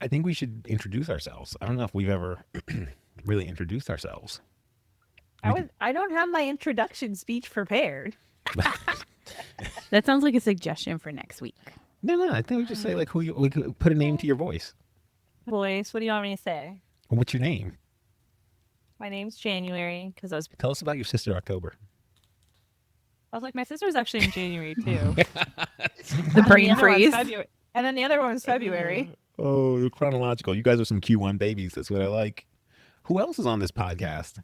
I think we should introduce ourselves. I don't know if we've ever really introduced ourselves. I don't have my introduction speech prepared. That sounds like a suggestion for next week. No. I think we just say like we could put a name to your voice. Voice, what do you want me to say? What's your name? My name's January because I was Tell us about your sister October. like, my sister's actually in January too. The brain freeze. And then the other one was February. Oh, you're chronological. You guys are some Q1 babies. That's what I like. Who else is on this podcast?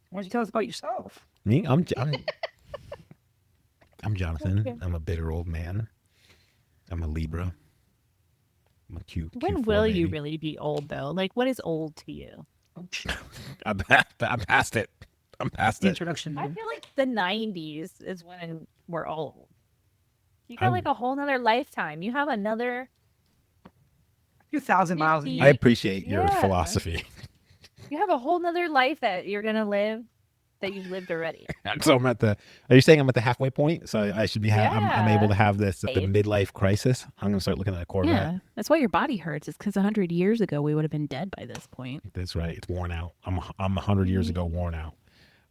Why don't you tell us about yourself? Me? I'm Jonathan. Okay. I'm a bitter old man. I'm a Libra. I'm a cute. When Q4 will you baby. really be old though? Like, what is old to you? I'm past it. I'm past it. Introduction. I feel like the 90s is when we're old. You got I'm- like a whole nother lifetime. You have another. A few thousand miles. I I appreciate your Yeah. philosophy. You have a whole nother life that you're gonna live that you've lived already. So I'm at the. Are you saying I'm at the halfway point? So I should be. I'm able to have this the midlife crisis. I'm gonna start looking at a Corvette. Yeah, that's why your body hurts. It's because 100 years ago we would have been dead by this point. That's right. It's worn out. I'm 100 years ago worn out.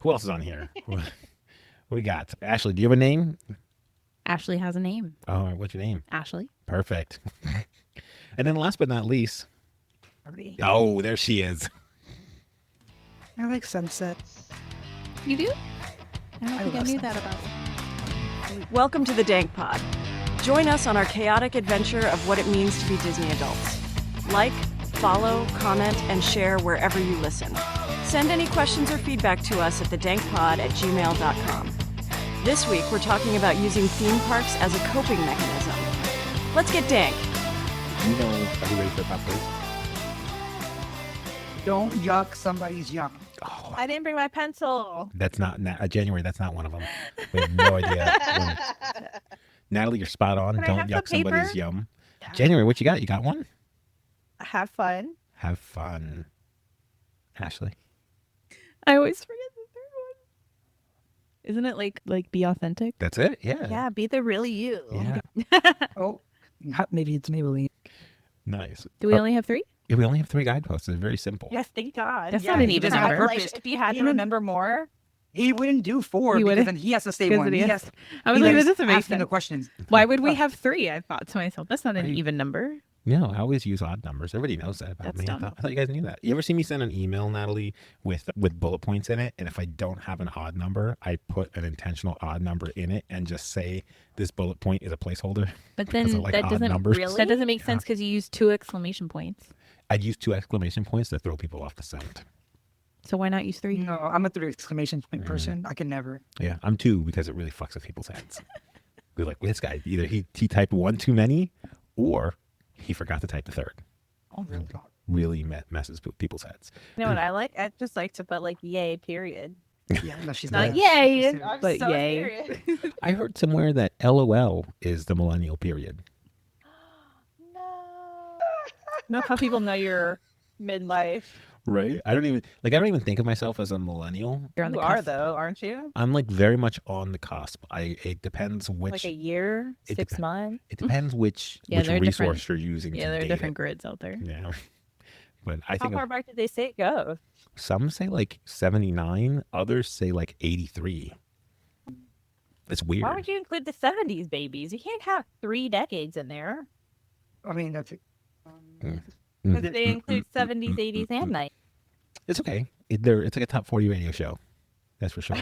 Who else is on here? What we got? Ashley, do you have a name? Ashley has a name. All right. What's your name? Ashley. Perfect. And then last but not least. Oh, there she is. I like sunset. You do? I don't I think I love knew sunset. that about you. Welcome to the DANK Pod. Join us on our chaotic adventure of what it means to be Disney adults. Like, follow, comment, and share wherever you listen. Send any questions or feedback to us at thedankpod@gmail.com. This week, we're talking about using theme parks as a coping mechanism. Let's get dank. You know, are you ready for a pop quiz? Don't yuck somebody's yum. Oh, I didn't bring my pencil. that's not January. That's not one of them. We have no idea. Natalie, you're spot on. Can I Don't have the yuck somebody's paper? yum. January, what you got? You got one? Have fun. Have fun. Ashley. I always forget the third one. Isn't it like be authentic? That's it? Yeah. Yeah, be the real you. Yeah. Oh, maybe it's Maybelline. Nice. Do we only have 3? Yeah, we only have 3 guideposts. It's very simple. Yes, thank God. That's Yeah, not an you even just had to, number. like, if you had to remember more. He wouldn't do 4 He because wouldn't? then he has to say Because one. it He is. has, I was he like, likes this doesn't make asking the sense. questions. Why would we have 3? I thought to myself, that's not an Right. even number. No, I always use odd numbers. Everybody knows that about That's me. dumb. I thought you guys knew that. You ever see me send an email, Natalie, with bullet points in it? And if I don't have an odd number, I put an intentional odd number in it and just say this bullet point is a placeholder. But Because then of, like, that odd doesn't numbers. Really? that doesn't make Yeah. sense because you use 2 exclamation points. I'd use 2 exclamation points to throw people off the scent. So why not use 3? No, I'm a 3 exclamation point person. I can never. Yeah, I'm 2 because it really fucks with people's heads. We're like, this guy, either he typed 1 too many or he forgot to type the 3rd. Oh, really? Really messes with people's heads. You know what I like? I just like to put like yay, period. Yeah, no, she's Not not. yay, She's I'm but so yay. serious. I heard somewhere that LOL is the millennial period. No. Know how people know you're midlife. Right? I don't even think of myself as a millennial. You're on You the are cusp. though, aren't you? I'm like very much on the cusp. It depends which Like a year, it 6 depends. months. it depends which Yeah, which they're different. resource you're using Yeah, to there are date different it. grids out there. Yeah. But I How think far back did they say it goes? some say like 79, others say like 83. It's weird. Why would you include the 70s babies? You can't have 3 decades in there. I mean, that's it. Because they include 70s, 80s, and 90s. It's okay. It's like a top 40 radio show. That's for sure.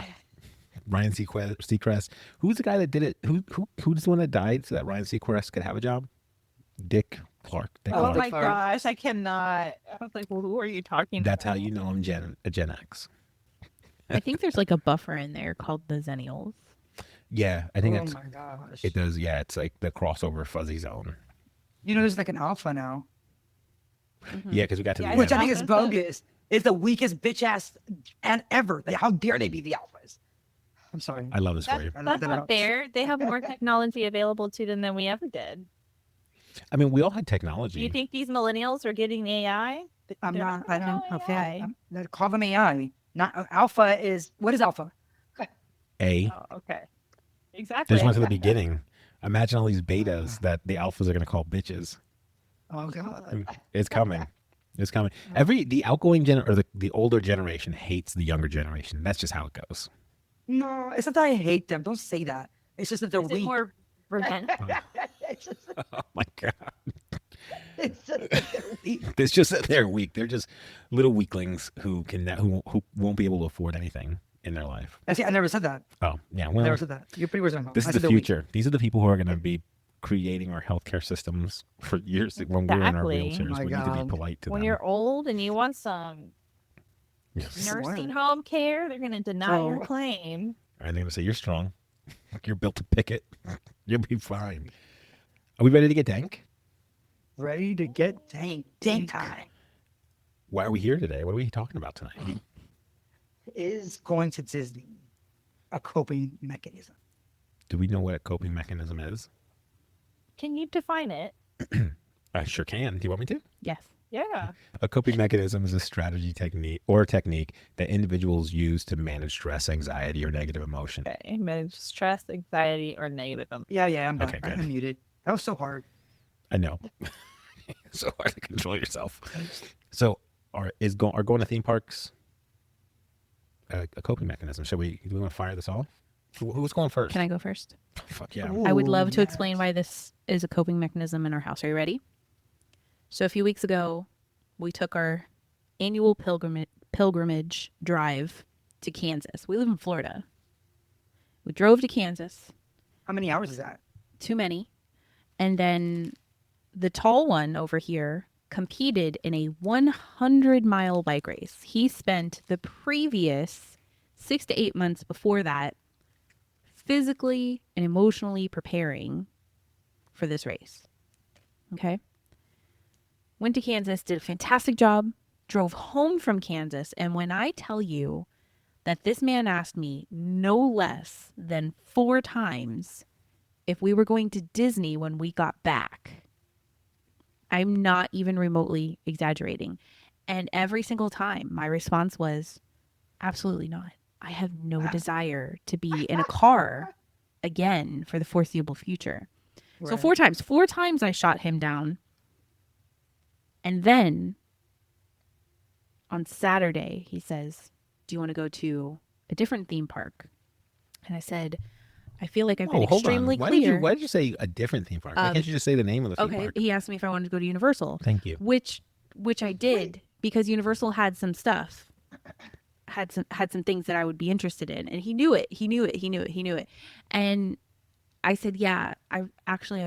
Ryan Seacrest. Who's the guy that did it? Who's the one that died so that Ryan Seacrest could have a job? Dick Clark. Oh Clark. my gosh, I cannot. I was like, well, who are you talking That's about? how you know I'm Gen X. I think there's like a buffer in there called the Zennials. Yeah, I think Oh that's my gosh. it does. Yeah, it's like the crossover fuzzy zone. You know, there's like an alpha now, Yeah, because we got to Yeah, the which I end. think is bogus. It's the weakest bitch ass and ever. Like, how dare they be the alphas? I'm sorry. I love this for you. I love That's that not out. fair. They have more technology available to them than we ever did. I mean, we all had Do you technology. think these millennials are getting AI? I'm They're not. I don't. no Okay. AI. Call them AI. Not alpha is what is alpha? A. Oh, okay. Exactly. Just went to the beginning. Imagine all these betas that the alphas are going to call bitches. Oh God. It's coming. It's coming. The outgoing the older generation hates the younger generation. That's just how it goes. No, it's not that I hate them. Don't say that. It's just that they're Is it weak. more revenge? It's just, Oh my god. it's just that they're weak. It's just that they're weak. They're just little weaklings who won't be able to afford anything in their life. See, I never said that. Oh yeah. I Well, never said that. You're pretty worse than this is the future. These are the people who are going to be creating our healthcare systems for years when we're in our Exactly. wheelchairs. My We need to God. be polite to When them. you're old and you want some Yes. nursing home care, they're going to deny your Oh. claim. And they're going to say, you're strong. You're built to pick it. You'll be fine. Are we ready to get dank? Ready to get dank. Dank time Why are we here today? What are we talking about tonight? is going to Disney a coping mechanism. Do we know what a coping mechanism is? Can you define it? I sure can. Do you want me to? Yes. Yeah. A coping mechanism is a strategy technique that individuals use to manage stress, anxiety, or negative emotion. Okay. Manage stress, anxiety, or negative emotion. Yeah, I'm back. Okay, good. I'm muted. That was so hard. I know. So hard to control yourself. So, are going to theme parks a coping mechanism? Do we want to fire this off? Who's going first? Can I go first? Fuck yeah. I would Ooh, love to yes. explain why this is a coping mechanism in our house. Are you ready? So a few weeks ago, we took our annual pilgrimage drive to Kansas. We live in Florida. We drove to Kansas. How many hours is that? Too many. And then the tall one over here competed in a 100-mile bike race. He spent the previous 6 to 8 months before that physically and emotionally preparing for this race. Okay? Went to Kansas, did a fantastic job, drove home from Kansas, and when I tell you that this man asked me no less than 4 times if we were going to Disney when we got back, I'm not even remotely exaggerating. And every single time, my response was, absolutely not. I have no desire to be in a car again for the foreseeable future. So Right. 4 times I shot him down. And then on Saturday, he says, do you want to go to a different theme park? And I said, I feel like I've been hold extremely on. Why clear. Did you say a different theme park? Why can't you just say the name of the theme Okay, park? he asked me if I wanted to go to Universal, Thank you. which I did because Universal had some stuff, had some things that I would be interested in, and he knew it. He knew it. And I said, yeah, I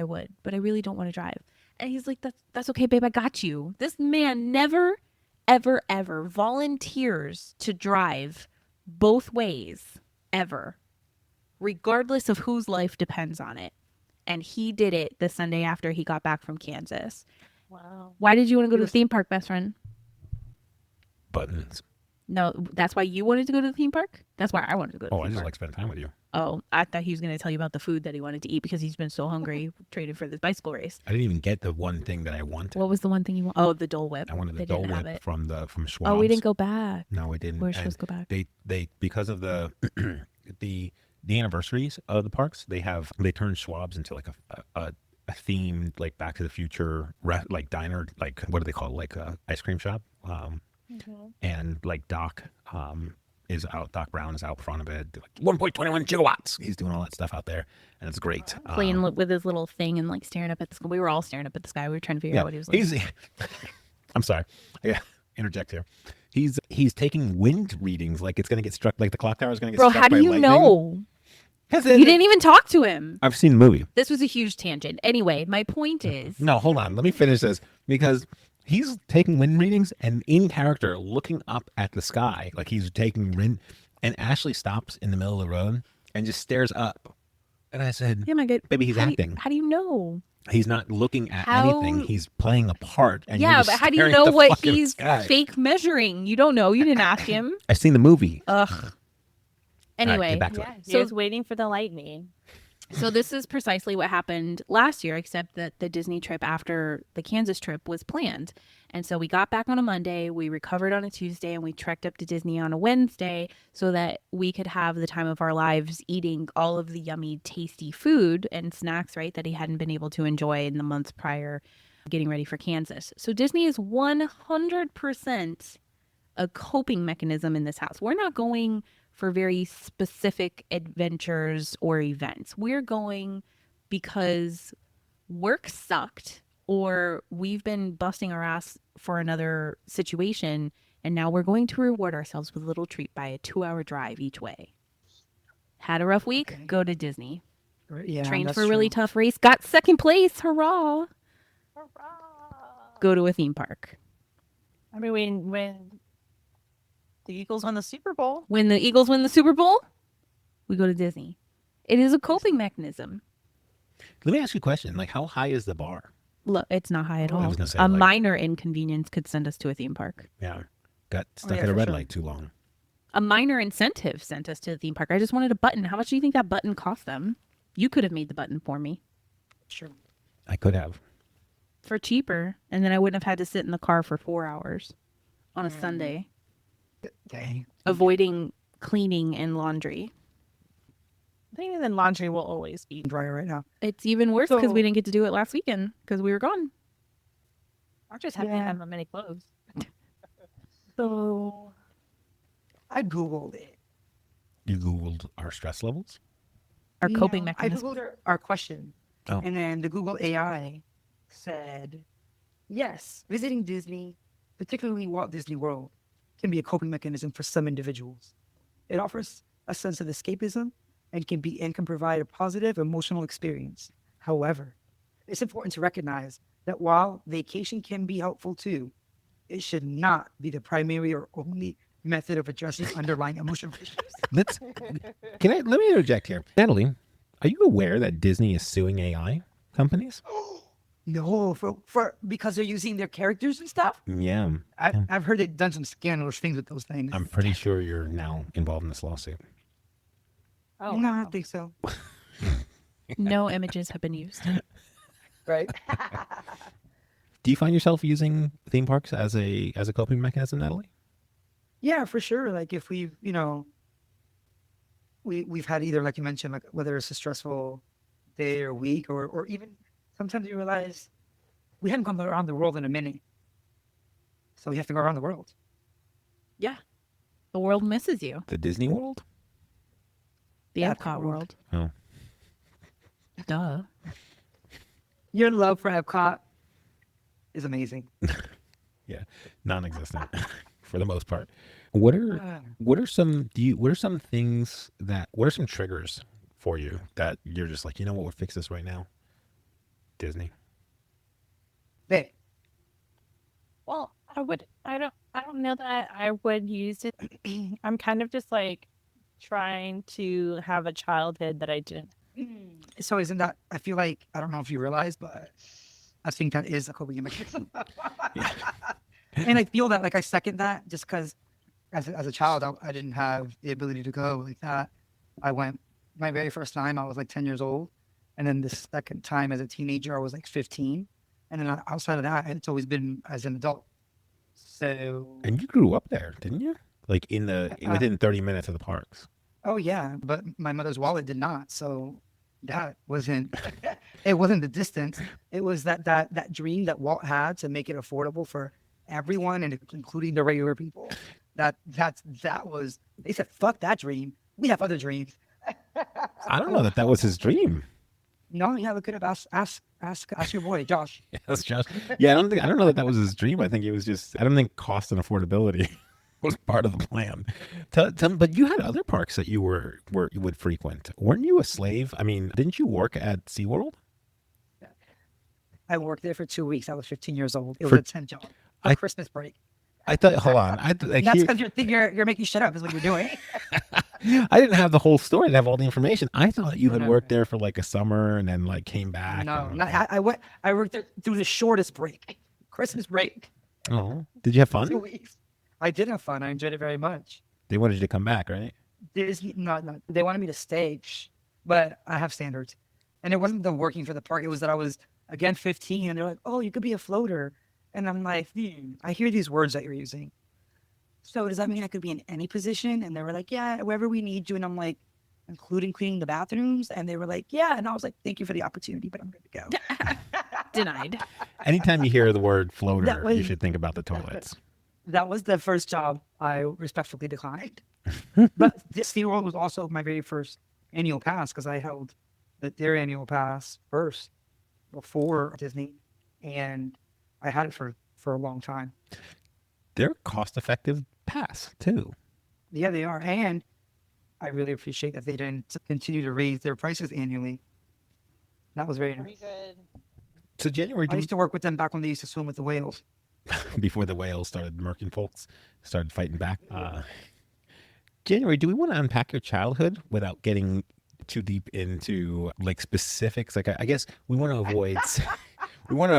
would, but I really don't want to drive. And he's like, that's okay, babe, I got you. This man never, ever, ever volunteers to drive both ways, ever, regardless of whose life depends on it. And he did it the Sunday after he got back from Kansas. Wow. Why did you want to go to the theme park, best friend? Buttons. No, that's why you wanted to go to the theme park? That's why I wanted to go to the Oh, I theme just park. like spending time with you. Oh, I thought he was going to tell you about the food that he wanted to eat because he's been so hungry, traded for this bicycle race. I didn't even get the one thing that I wanted. What was the one thing you want? Oh, the Dole Whip. I wanted the They Dole didn't have Whip it. from Schwab's. Oh, we didn't go back. No, we didn't. We're And supposed to go back. They because of the the anniversaries of the parks, they turn Schwab's into like a themed like Back to the Future like diner, like what do they call it, like a ice cream shop. And like Doc Doc Brown is out front of it, like 1.21 gigawatts. He's doing all that stuff out there, and it's great. Playing with his little thing and like staring up at the sky. We were all staring up at the sky. We were trying to figure out what he was like. I'm sorry. I gotta interject here. He's taking wind readings like it's going to get struck, like the clock tower is going to get Bro, struck how by do you lightning. know? You didn't even talk to him. I've seen the movie. This was a huge tangent. Anyway, my point is, No, hold on. Let me finish this because he's taking wind readings and in character looking up at the sky like he's taking wind. And Ashley stops in the middle of the road and just stares up. And I said, yeah, my good. baby, he's acting. How do you know? He's not looking at How- anything. He's playing a part. And Yeah, you're just but how do you staring at know the what fucking he's sky. fake measuring? You don't know. You didn't ask him. I've seen the movie. Ugh. Anyway, get back to it. Yeah, he So- was waiting for the lightning. so this is precisely what happened last year, except that the Disney trip after the Kansas trip was planned. And so we got back on a Monday, we recovered on a Tuesday, and we trekked up to Disney on a Wednesday so that we could have the time of our lives eating all of the yummy, tasty food and snacks, right, that he hadn't been able to enjoy in the months prior. getting ready for Kansas. So Disney is 100% a coping mechanism in this house. We're not going for very specific adventures or events. We're going because work sucked or we've been busting our ass for another situation, and now we're going to reward ourselves with a little treat by a 2-hour drive each way. Had a rough week? Okay. Go to Disney. Yeah, Trained that's for a really true. tough race, got second place. Hurrah! Go to a theme park. I mean, when the Eagles won the Super Bowl, When the Eagles win the Super Bowl, we go to Disney. It is a coping mechanism. Let me ask you a question. Like, how high is the bar? Look, it's not high at I all. was gonna say, A like- minor inconvenience could send us to a theme park. Yeah. Got stuck yeah, at a for red sure. light too long. A minor incentive sent us to the theme park. I just wanted a button. How much do you think that button cost them? You could have made the button for me Sure. I could have. for cheaper, and then I wouldn't have had to sit in the car for 4 hours on a Sunday, Dang. avoiding cleaning and laundry. I think then laundry will always be. Dryer right now. It's even worse because So- we didn't get to do it last weekend because we were gone. I just haven't Yeah. had that many clothes. So I Googled it. You Googled our stress levels? Our coping No, mechanism. I Googled our question. Oh. And then the Google AI said, yes, visiting Disney, particularly Walt Disney World, can be a coping mechanism for some individuals. It offers a sense of escapism and can provide a positive emotional experience. However, it's important to recognize that while vacation can be helpful too, it should not be the primary or only method of addressing underlying emotional issues. Let me interject here. Natalie, are you aware that Disney is suing AI companies? No, for because they're using their characters and stuff. Yeah. I've heard they've done some scandalous things with those things. I'm pretty sure you're now involved in this lawsuit. oh, No, I wow. don't think so. No images have been used. Right? Do you find yourself using theme parks as a coping mechanism, Natalie? Yeah, for sure. Like if we've had either, like you mentioned, like whether it's a stressful day or week, or even sometimes you realize we haven't gone around the world in a minute, so we have to go around the world. Yeah. The world misses you. The Disney World? The Yeah, Epcot the world. Oh. Duh. Your love for Epcot is amazing. Yeah. Non-existent for the most part. What are some triggers for you that you're just like, you know what, we'll fix this right now? Disney. Hey, Well, I don't know that I would use it. I'm kind of just like trying to have a childhood that I didn't. so isn't that? I feel like I don't know if you realize, but I think that is a coping mechanism. And I feel that, like, I second that, just because as a child, I didn't have the ability to go like that. I went my very first time, I was like 10 years old. And then the second time as a teenager, I was like 15. And then outside of that, it's always been as an adult. So, And you grew up there, didn't you? Like within 30 minutes of the parks. oh yeah, but my mother's wallet did not. So that wasn't, it wasn't the distance. It was that dream that Walt had to make it affordable for everyone, and including the regular people. That was, they said, fuck that dream. We have other dreams. I don't know that was his dream. No, yeah, we could have asked your boy, Josh. Yes, Josh. Yeah, I don't know that was his dream. I think it was just, I don't think cost and affordability was part of the plan. But you had other parks that you would frequent. Weren't you a slave? I mean, didn't you work at SeaWorld? I worked there for 2 weeks. I was 15 years old. It was For- a 10 job. I- Christmas break. I thought, hold on. Like, That's because you're making shit up is what you're doing. I didn't have the whole story. I didn't have all the information. I thought you had worked there for like a summer and then like came back. No, and- I worked there through the shortest break. Christmas break. Oh, did you have 2 fun? weeks. I did have fun. I enjoyed it very much. They wanted you to come back, right? Disney, no, they wanted me to stay, but I have standards. And it wasn't the working for the park. It was that I was, again, 15, and they're like, oh, you could be a floater. And I'm like, I hear these words that you're using. So does that mean I could be in any position? And they were like, yeah, wherever we need you. And I'm like, including cleaning the bathrooms? And they were like, yeah. And I was like, thank you for the opportunity, but I'm good to go. Denied. Anytime you hear the word That floater, you was- should think about the toilets. That was the first job I respectfully declined. But Disney World was also my very first annual pass because I held their annual pass first before Disney, and I had it for a long time. They're a cost-effective pass too. Yeah, they are, and I really appreciate that they didn't continue to raise their prices annually. That was very nice. So January, I used to work with them back when they used to swim with the whales. before the whales started murking folks, started fighting back. January, do we want to unpack your childhood without getting too deep into like specifics? Like, I guess we want to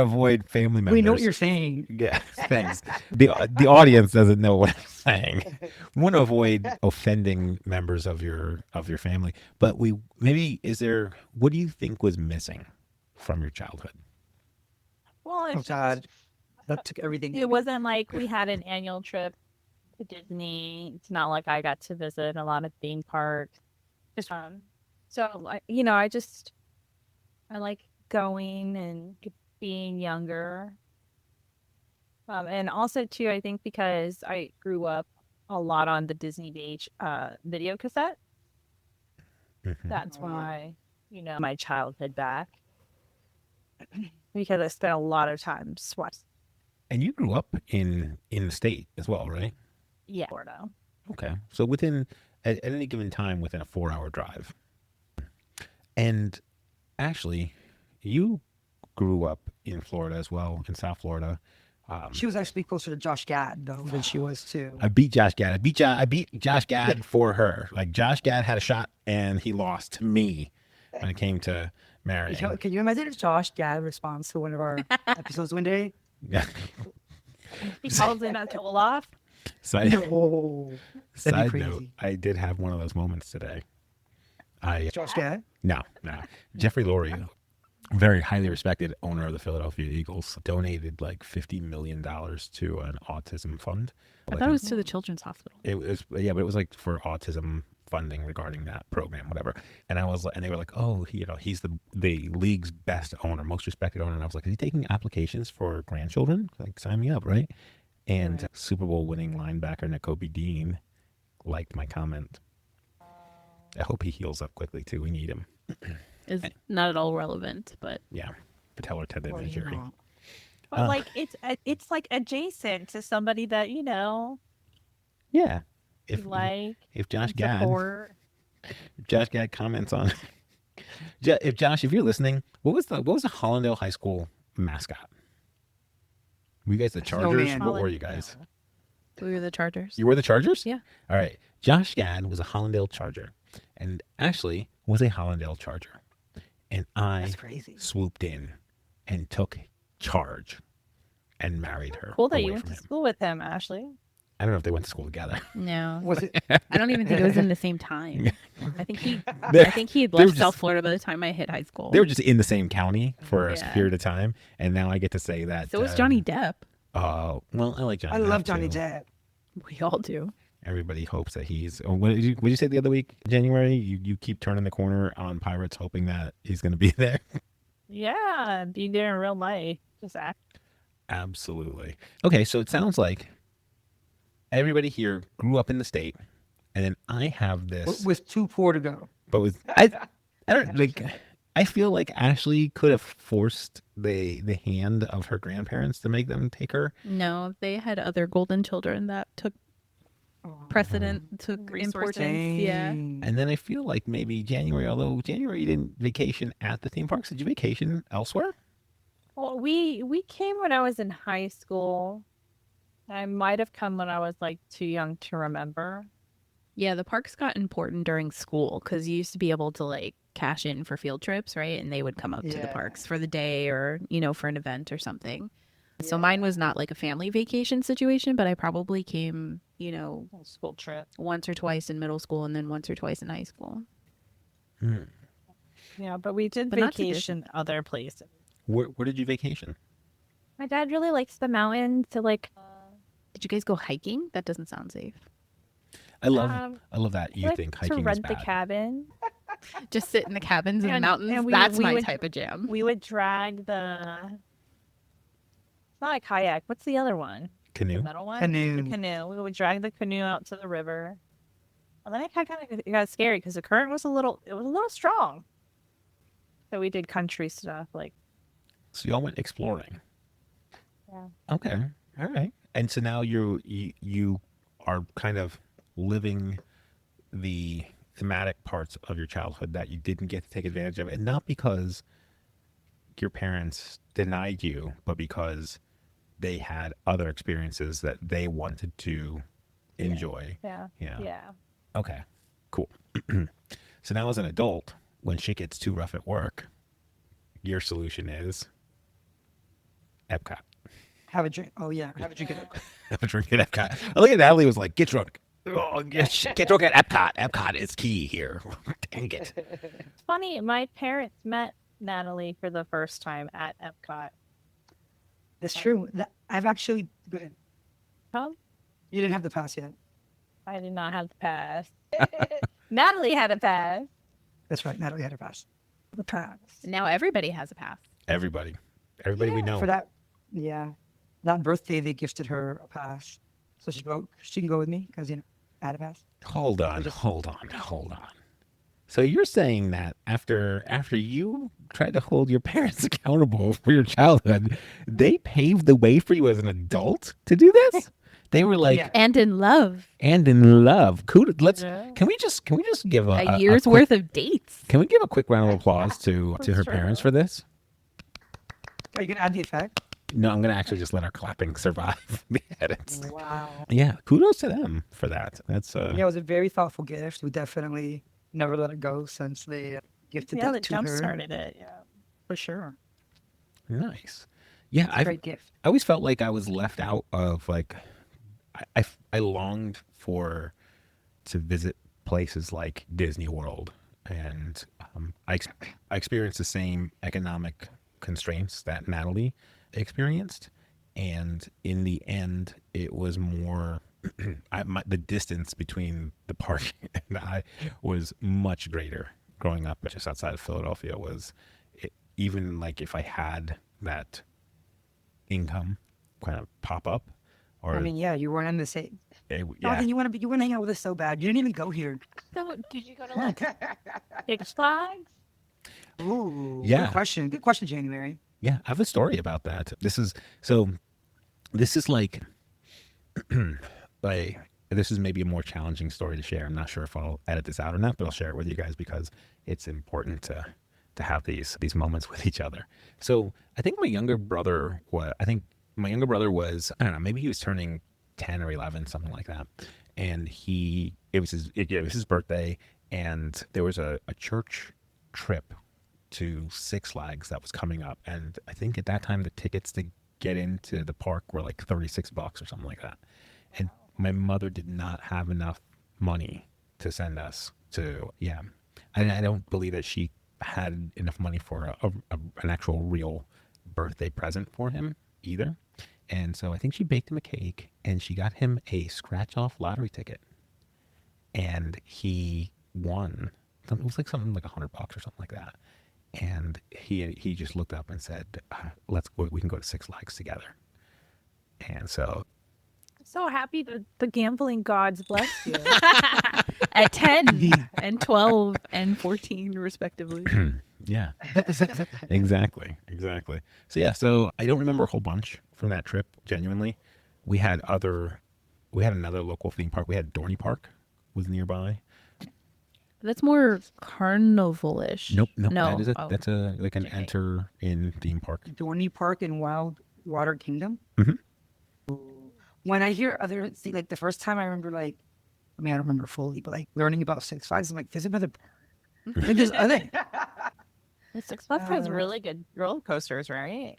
avoid family members. We know what you're saying. Yeah, thanks. The audience doesn't know what I'm saying. We want to avoid offending members of your family, but what do you think was missing from your childhood? Well, Oh God, that took everything. it wasn't like we had an annual trip to Disney. It's not like I got to visit a lot of theme parks. Just so like I like going and being younger. And also too, I think because I grew up a lot on the Disney Beach video cassette. Mhm. That's why, my childhood back. Because I spent a lot of time watching. And you grew up in the state as well, right? Yeah, Florida. Okay. So at any given time within a 4-hour drive. And actually, you grew up in Florida as well, in South Florida. She was actually closer to Josh Gad though than she was too. I beat Josh Gad. I beat Josh Gad for her. Like Josh Gad had a shot and he lost to me when it came to marrying. Can you imagine if Josh Gad responds to one of our episodes one day? Yeah. He calls in to Olaf. Side Oh, that'd be note, crazy. I did have one of those moments today. Josh Gad? No. Jeffrey Lurie, very highly respected owner of the Philadelphia Eagles, donated like $50 million to an autism fund. I thought it was to the children's hospital. It was, yeah, but it was like for autism funding regarding that program, whatever. And they were like, oh, he's the league's best owner, most respected owner. And I was like, is he taking applications for grandchildren? Like, sign me up, right? And Super Bowl winning linebacker Nakobe Dean liked my comment. I hope he heals up quickly too. We need him. Is not at all relevant, but Yeah, patellar tendon Well, injury. you know. But like it's like adjacent to somebody that Yeah. If like if Josh support. Gad comments on, if you're listening, what was the Hollandale High School mascot? Were you guys the Chargers? Snowman. What were you guys? we were the Chargers. You were the Chargers? Yeah. All right. Josh Gad was a Hollandale Charger, and Ashley was a Hollandale Charger, and I That's crazy. swooped in and took charge and married her. Cool that away you went from to him. school with him, Ashley. I don't know if they went to school together. No, Was it? I don't even think it was in the same time. I think he had They were left just- South Florida by the time I hit high school. They were just in the same county for a Yeah. period of time, and now I get to say that. So was Johnny Depp. Oh, well, I like Johnny. I Depp, love Johnny too. Depp. We all do. Everybody hopes that he's. Oh, what did you say the other week, January? You keep turning the corner on Pirates, hoping that he's going to be there. Yeah, be there in real life. Just act. Absolutely. Okay, so it sounds like everybody here grew up in the state, and then I have this. With too poor to go. But with I don't like. I feel like Ashley could have forced the hand of her grandparents to make them take her. No, they had other golden children that took precedent, took Resources. importance. Yeah. Dang. And then I feel like maybe January, although January you didn't vacation at the theme parks, did you vacation elsewhere? Well, we came when I was in high school. I might have come when I was like too young to remember. Yeah, the parks got important during school because you used to be able to like cash in for field trips, right? And they would come up to the Yeah. parks for the day or, for an event or something. So mine was not like a family vacation situation, but I probably came, School trip. once or twice in middle school and then once or twice in high school. Yeah, but we did But not to vacation other places. Where did you vacation? My dad really likes the mountains, so like Did you guys go hiking? That doesn't sound safe. I love um, that you like think to hiking is rent bad. the cabin. Just sit in the cabins in the And- mountains. and we That's would- my we would- type of jam. We would drag the It's not a kayak. What's the other one? The Canoe. metal one? Canoe. The canoe. We would drag the canoe out to the river. And then it got scary because the current was a little strong. So we did country stuff like. So y'all went exploring. Yeah. Okay. All right. And so now you are kind of living the thematic parts of your childhood that you didn't get to take advantage of, and not because your parents denied you, but because they had other experiences that they wanted to enjoy. Yeah. Yeah. Yeah. Okay. Cool. So now as an adult, when shit gets too rough at work, your solution is Epcot. Have a drink. Oh yeah, have a drink at Epcot. Have a drink at Epcot. I look at Natalie was like, get drunk. Oh, get drunk at Epcot. Epcot is key here. Dang it. It's funny. My parents met Natalie for the first time at Epcot. That's true. I've actually. Go ahead. Huh? You didn't have the pass yet. I did not have the pass. Natalie had a pass. That's right. Natalie had her pass. The pass. Now everybody has a pass. Everybody we know. For that, yeah. That birthday, they gifted her a pass, so she can go with me because I had a pass. Hold on. So you're saying that after you tried to hold your parents accountable for your childhood, they paved the way for you as an adult to do this? They were like, Yeah. And in love. Kudos. Yeah. Can we just give A year's quick, worth of dates. Can we give a quick round of applause to her Sure. parents for this? Are you gonna add the effect? No, I'm gonna actually just let our clapping survive the edits. Wow. Yeah, kudos to them for that. That's Yeah, it was a very thoughtful gift. We definitely never let it go since they gifted Yeah, that that to jump her. started it. Yeah, for sure. nice. Yeah, It's a great gift. I always felt like I was left out of like I longed to visit places like Disney World, and I experienced the same economic constraints that Natalie experienced, and in the end, it was more the distance between the park and I was much greater. Growing up just outside of Philadelphia even like if I had that income kind of pop up. Or, I mean, yeah, you weren't in the same. yeah, Jonathan, you want to hang out with us so bad. You didn't even go here. So, did you go to like Six Flags? Ooh, Yeah. Good question. Good question, January. yeah, I have a story about that. This is like, this is maybe a more challenging story to share. I'm not sure if I'll edit this out or not, but I'll share it with you guys because it's important to have these moments with each other. So I think my younger brother was, I don't know, maybe he was turning 10 or 11, something like that. And it was his birthday, and there was a church trip to Six Flags that was coming up. And I think at that time, the tickets to get into the park were like $36 or something like that. And my mother did not have enough money to send us to, I don't believe that she had enough money for an actual real birthday present for him either. And so I think she baked him a cake and she got him a scratch-off lottery ticket. And he won. It was like something like $100 or something like that. And he just looked up and said, "Let's go. We can go to Six Flags together." And so, So happy that the gambling gods bless you. At 10 and 12 and 14, respectively. yeah, exactly. So I don't remember a whole bunch from that trip. Genuinely, we had another local theme park. We had Dorney Park was nearby. That's more carnival-ish. Nope. No. That's like an enter in theme park. Dorney Park in Wild Water Kingdom. Mhm. When I hear like the first time I remember I don't remember fully, but like learning about Six Flags, I'm like, there's another. Like, there's other. Six Flags has really good roller coasters, right?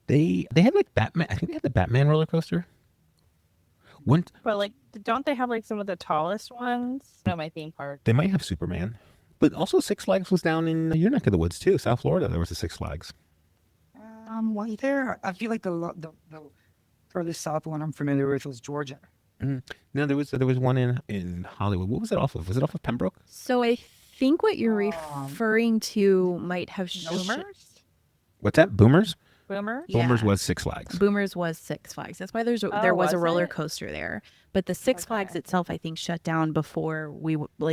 They had like Batman. I think they had the Batman roller coaster. But like, don't they have like some of the tallest ones? No, my theme park. They might have Superman, but also Six Flags was down in your neck of the woods too, South Florida. There was a Six Flags. Well, there. I feel like the furthest south one I'm familiar with was Georgia. No, there was one in Hollywood. What was it off of? Was it off of Pembroke? So I think what you're referring to might have... Boomers? What's that? Boomers? Boomer? Boomers was Six Flags. Boomers was Six Flags. That's why there was a was roller it? coaster there. But the Six Flags Okay. itself, I think, shut down before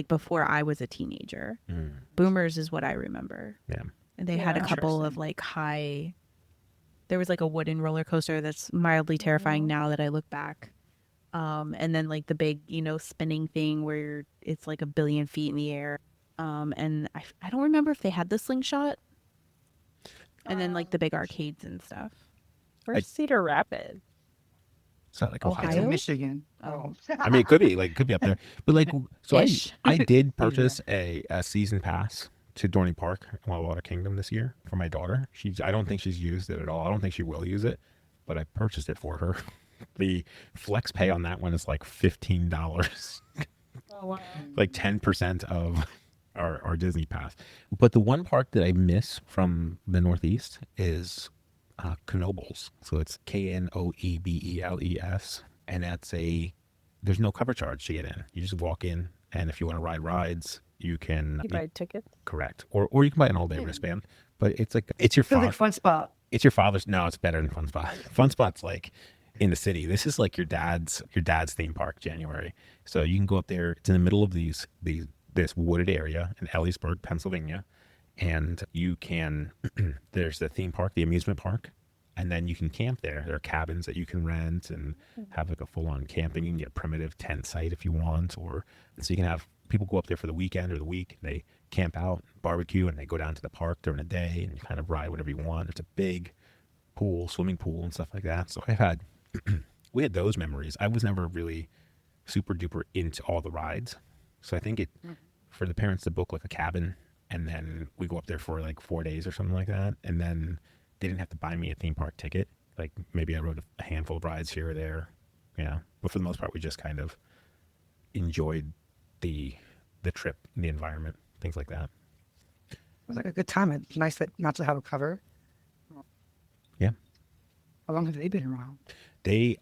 before I was a teenager. Mm, Boomers is what I remember. yeah. And they had a Yeah. couple of like high. There was like a wooden roller coaster that's mildly terrifying now that I look back. And then like the big, spinning thing where it's like 1 billion feet in the air. And I don't remember if they had the slingshot. And then like the big arcades and stuff. Where's Cedar Rapids? It's not like Ohio? It's Ohio. in Michigan. Oh. I mean, it could be up there. But like, so Ish. I did purchase a season pass to Dorney Park, Water Kingdom this year for my daughter. I don't think she's used it at all. I don't think she will use it, but I purchased it for her. The flex pay on that one is like $15, Oh, wow. like 10% of our Disney pass. But the one park that I miss from the Northeast is Knoebels. So it's Knoebels, and there's no cover charge to get in. You just walk in, and if you want to ride rides, you can. You buy tickets? Correct, or you can buy an all-day wristband. But it's your Feels father. like fun spot. It's your father's. No, it's better than Fun Spot. Fun Spot's like in the city. This is like your dad's theme park, January. So you can go up there. It's in the middle of this wooded area in Ellisburg, Pennsylvania, and you can. There's the theme park, the amusement park, and then you can camp there. There are cabins that you can rent and have like a full-on camping. You can get a primitive tent site if you want, so you can have people go up there for the weekend or the week. And they camp out, barbecue, and they go down to the park during the day, and you kind of ride whatever you want. It's a big pool, swimming pool, and stuff like that. So we had those memories. I was never really super duper into all the rides, so I think for the parents to book like a cabin, and then we go up there for like 4 days or something like that, and then they didn't have to buy me a theme park ticket. Like maybe I rode a handful of rides here or there, but for the most part, we just kind of enjoyed the trip, the environment, things like that. It was like a good time. It's nice that not to have a cover. Yeah. How long have they been around? They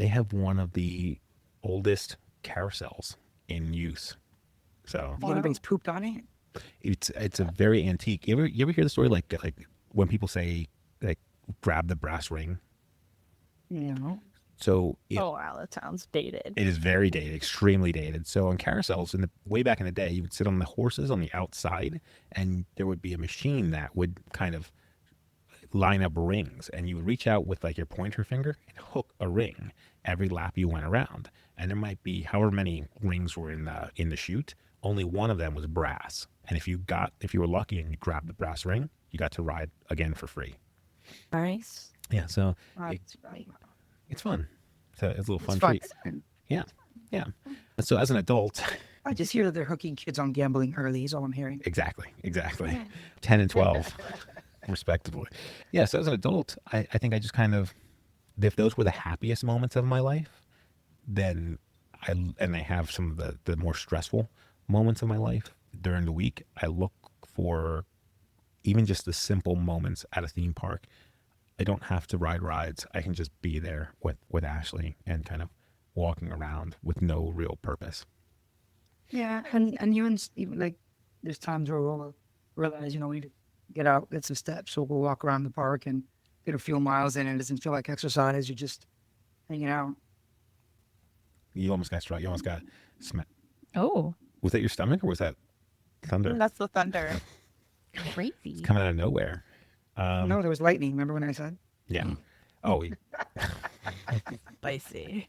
have one of the oldest carousels in use. So Wow. Anybody's pooped on it? it's a very antique. You ever hear the story like when people say like grab the brass ring? So Oh, wow. That sounds dated. it is very dated, extremely dated. So on carousels, way back in the day, you would sit on the horses on the outside, and there would be a machine that would kind of line up rings, and you would reach out with like your pointer finger and hook a ring every lap you went around. And there might be however many rings were in the chute. Only one of them was brass, and if you were lucky and you grabbed the brass ring, you got to ride again for free. Nice. Yeah, so That's right. it's fun. So it's a little fun It's fun. treat. Yeah. So as an adult, I just hear that they're hooking kids on gambling early is all I'm hearing. exactly, 10 and 12, respectively. Yeah. So as an adult, I think I just kind of, if those were the happiest moments of my life, then I have some of the more stressful moments of my life during the week, I look for even just the simple moments at a theme park. I don't have to ride rides. I can just be there with Ashley and kind of walking around with no real purpose. Yeah, and even like there's times where we'll realize, we need to get out, get some steps. So we'll walk around the park and get a few miles in. And it doesn't feel like exercise. You're just hanging out. You almost got struck. You almost got smacked. Oh, Was that your stomach or was that thunder? That's the thunder. crazy. It's coming out of nowhere. No, there was lightning. Remember when I said? Yeah. Oh, Spicy.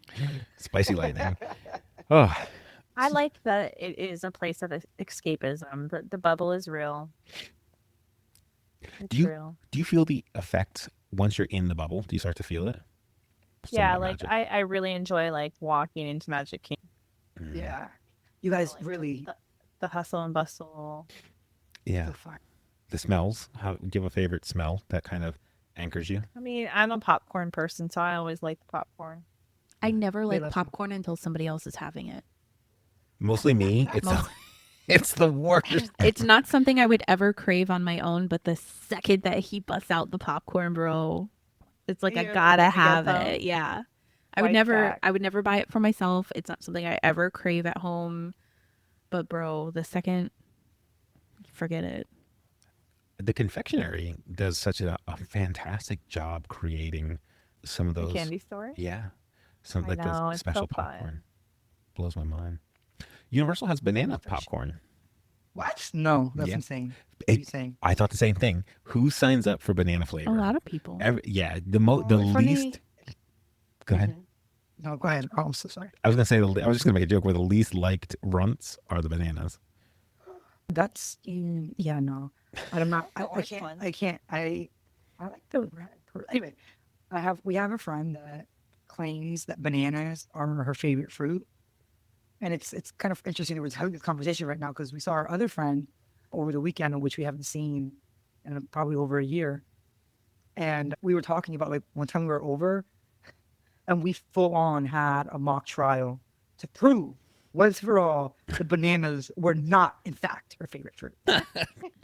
spicy lightning. Oh, I like that it is a place of escapism. The bubble is real. It's real. do you feel the effect once you're in the bubble? Do you start to feel it? Some Yeah, of the like magic. I really enjoy like walking into Magic Kingdom. Yeah. You guys really. The hustle and bustle. Yeah. So fun. The smells. Do you have a favorite smell that kind of anchors you? I mean, I'm a popcorn person, so I always like the popcorn. I never like love popcorn until somebody else is having it. Mostly me. It's the worst. It's not something I would ever crave on my own, but the second that he busts out the popcorn, bro, it's like I Ew, gotta you got have some it. Yeah. white fact. I would never buy it for myself. It's not something I ever crave at home. But bro, the second, forget it. the confectionery does such a fantastic job creating some of The those. candy store. Yeah. Some I like know, the it's special so fun. popcorn. Blows my mind. Universal has banana popcorn. What? No, that's Yeah. insane. What are you It, saying? I thought the same thing. Who signs up for banana flavor? A lot of people. Yeah, the Funny. least. Go ahead. No, go ahead. Oh, I'm so sorry. I was gonna say I was just gonna make a joke where the least liked runts are the bananas. That's yeah, no. I'm not. I Which can't. one? I can't. I like the red. Anyway, we have a friend that claims that bananas are her favorite fruit, and it's kind of interesting that we're having this conversation right now because we saw our other friend over the weekend, which we haven't seen in probably over a year, and we were talking about like one time we were over, and we full on had a mock trial to prove once for all the bananas were not in fact her favorite fruit.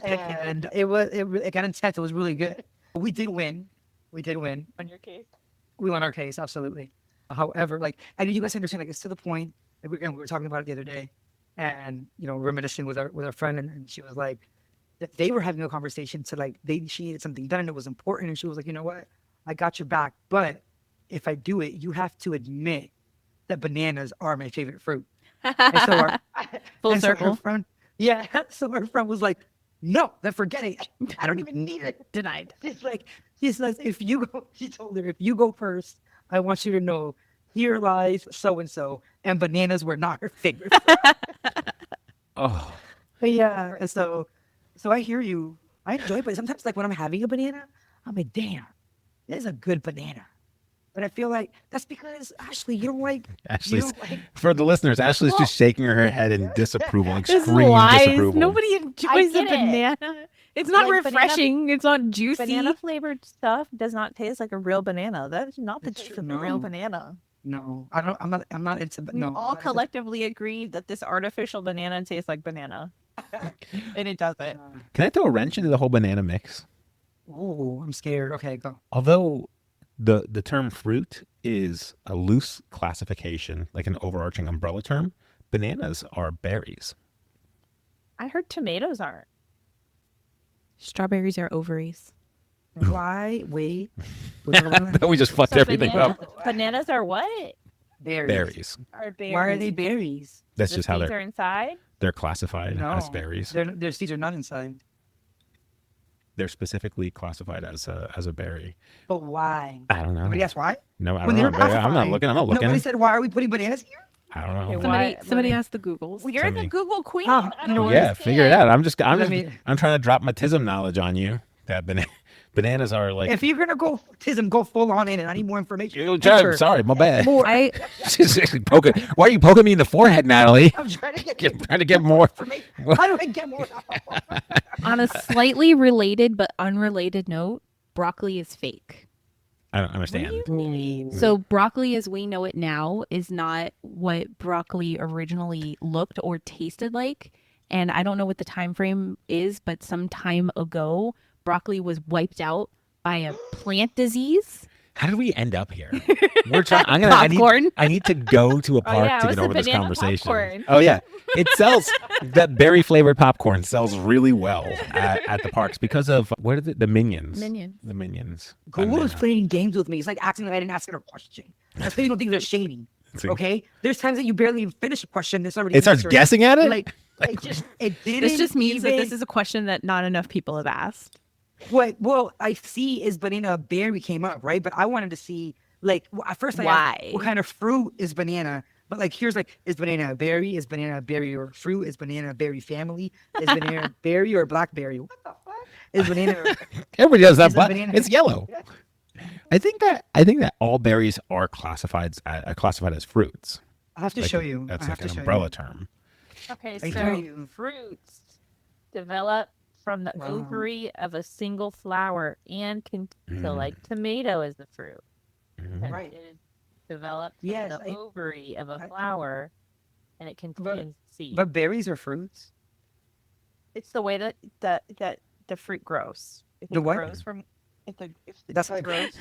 And it got intense. It was really good. We did win. On your case. We won our case, absolutely. However, like, I need you guys to understand, like, it's to the point, and we were talking about it the other day, and, reminiscing with our friend, and she was like, that they were having a conversation to, like, she needed something done, and it was important, and she was like, you know what, I got your back, but if I do it, you have to admit that bananas are my favorite fruit. And so our, Full and so circle. her friend, yeah, so our friend was like, no, then forget it. I don't even need it. Denied. It's like, she says, she told her, if you go first, I want you to know, here lies so-and-so, and bananas were not her favorite. Oh, But yeah, and so I hear you. I enjoy it, but sometimes, like, when I'm having a banana, I'm like, damn, this is a good banana. But I feel like that's because, Ashley, you don't like, Ashley's for the listeners. Ashley's just shaking her head in disapproval, This is extreme lies. disapproval. Nobody enjoys a get it. banana. It's not Like, banana- refreshing. It's not juicy. Banana flavored stuff does not taste like a real banana. That is not the It's taste true, of a real no. banana. no, I'm not into, We no. all I'm not into- collectively agree that this artificial banana tastes like banana. And it doesn't. Can I throw a wrench into the whole banana mix? Oh, I'm scared. Okay, go. Although the term fruit is a loose classification, like an overarching umbrella term, bananas are berries. I heard tomatoes aren't. Strawberries are ovaries. Why? Wait. We're talking about We just fucked everything up. Bananas are what? berries. Berries. Are berries. Why are they berries? That's The just how seeds they're are inside? classified as berries. Their seeds are not inside. They're specifically classified as a berry. But why? I don't know. Nobody asked why? No, I When don't they know. were I'm not classified, looking. I'm not looking. Nobody said, why are we putting bananas here? I don't know. Okay, Somebody, Why- somebody what- asked the Googles. Well, you're Somebody- the Google queen. Oh, I you know don't what? Yeah, figure it out. I'm Let me- trying to drop my TISM knowledge on you. That bananas are like. If you're gonna go TISM, go full on in, and I need more information. Yo, Enter sorry, my bad. more. I She's actually poking. Why are you poking me in the forehead, Natalie? I'm trying to Trying to get more. information. How do I get more? on a slightly related but unrelated note, broccoli is fake. I don't understand. So broccoli as we know it now is not what broccoli originally looked or tasted like. And I don't know what the time frame is, but some time ago, broccoli was wiped out by a plant disease. How did we end up here? We're trying. Popcorn. I need to go to a park yeah, it to was get the over this banana conversation. popcorn. Oh yeah, it sells. That berry flavored popcorn sells really well at the parks because of what is it? The Minions. Minions. The Minions. Google is Banana. playing games with me. It's like acting like I didn't ask it a question. That's why you don't think they're shady. See? Okay? There's times that you barely even finish a question. It's already It starts answered. guessing at it. Like it didn't. This just means that even- this is a question that not enough people have asked. Well, I see is banana berry came up, right? But I wanted to see, like, at first I asked, Why? what kind of fruit is banana? But like, here's like, is banana a berry? Is banana a berry or fruit? Is banana a berry family? Is banana a berry or blackberry? What the fuck? Is banana? Everybody does that, Is it but banana? it's yellow. I think that all berries are classified as fruits. I have to Like, show you. That's I have like an to show umbrella you. term. Okay, I so tell you. fruits develop from the Wow. ovary of a single flower and can so like tomato is the fruit. Mhm. Right. It is developed from Yes, the ovary of a flower and it contains seed. But berries are fruits. It's the way that the fruit grows. If The it what? grows from if the That's how it grows.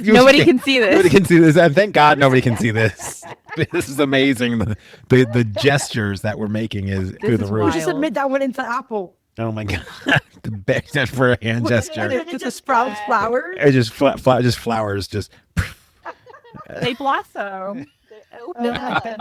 Nobody can see this. Nobody can see this. And thank God nobody can see this. This is amazing. The gestures that we're making is through the is roof. wild. Just admit that went into Apple. Oh my God. The best for a hand gesture. Just a sprout flower. It just just flowers. Just They blossom. They open.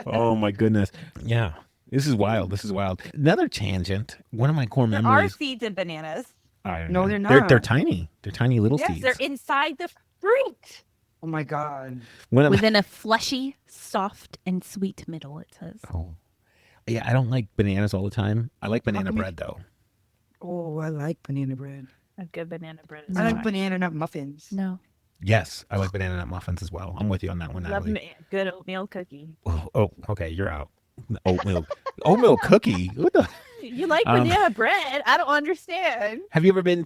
oh my goodness. Yeah, this is wild. This is wild. Another tangent. One of my core There are memories. seeds in bananas. I don't No, know. they're They're not. tiny. They're tiny little Yes, seeds. they're inside the fruit. Oh my god. One of my- Within a fleshy, soft, and sweet middle, it says. oh, yeah. I don't like bananas all the time. I like banana come you- bread though. Oh, I like banana bread. A good banana bread is I like fine. banana nut muffins. No. Yes, I like banana nut muffins as well. I'm with you on that one, Love Natalie. good oatmeal cookie. Oh, okay. You're out. Oatmeal cookie. What the? You like Um, banana bread? I don't understand. Have y'all ever been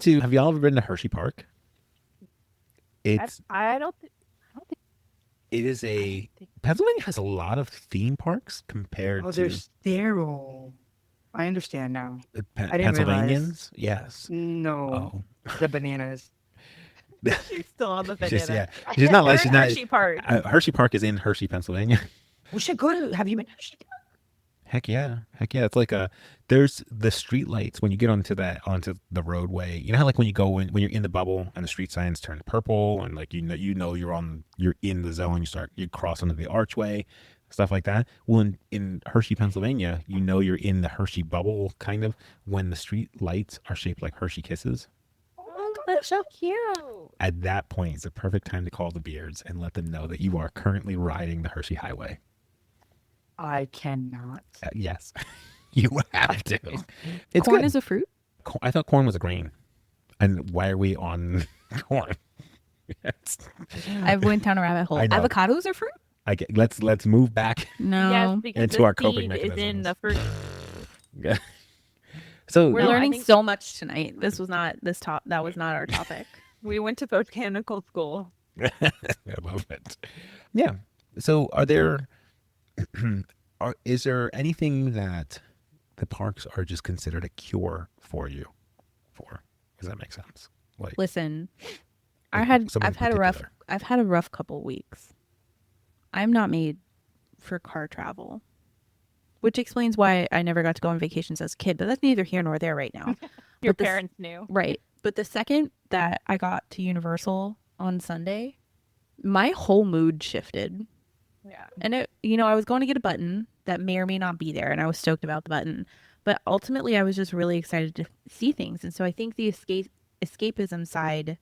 to Hershey Park? It's I don't think. it is a Pennsylvania has a lot of theme parks compared Oh, to they're sterile. I understand now. I didn't Pennsylvanians. Yes. No, Oh, the bananas. She's still on the banana. just yeah. She's not like We're she's in not. Hershey Park. Hershey Park is in Hershey, Pennsylvania. We should go to. Have you been? Heck yeah. It's like there's the street lights when you get onto the roadway. You know how like when you're in the bubble and the street signs turn purple and like you're in the zone, you cross onto the archway, stuff like that. Well, in Hershey, Pennsylvania, you're in the Hershey bubble kind of when the street lights are shaped like Hershey Kisses. Oh, that's so cute. At that point, it's the perfect time to call the Beards and let them know that you are currently riding the Hershey Highway. I cannot. Yes, you have to. It's Corn good. is a fruit? I thought corn was a grain. And why are we on corn? Yes. I went down a rabbit hole. I know. Avocados are fruit? Let's move back. No. Yes, because Into the our coping seed is in mechanisms. the fruit. So We're No, I learning think- so much tonight. That was not our topic. We went to botanical school. I love it. Yeah. So is there anything that the parks are just considered a cure for you for? Does that make sense? Like Listen, Like someone I've in particular. had a rough couple weeks. I'm not made for car travel, which explains why I never got to go on vacations as a kid, but that's neither here nor there right now. Your But the s- parents knew. Right. But the second that I got to Universal on Sunday, my whole mood shifted. Yeah. And I was going to get a button that may or may not be there, and I was stoked about the button. But ultimately, I was just really excited to see things. And so I think the escapism side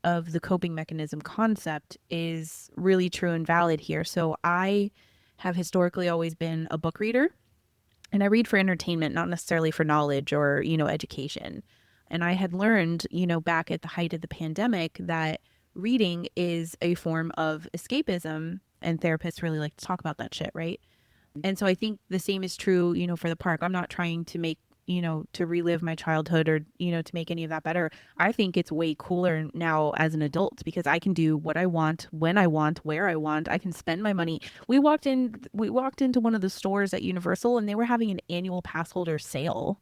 of the coping mechanism concept is really true and valid here. So I have historically always been a book reader, and I read for entertainment, not necessarily for knowledge or, education. And I had learned, back at the height of the pandemic that reading is a form of escapism, and therapists really like to talk about that shit, right? And so I think the same is true, for the park. I'm not trying to make, to relive my childhood or, to make any of that better. I think it's way cooler now as an adult because I can do what I want, when I want, where I want. I can spend my money. We walked into one of the stores at Universal and they were having an annual pass holder sale.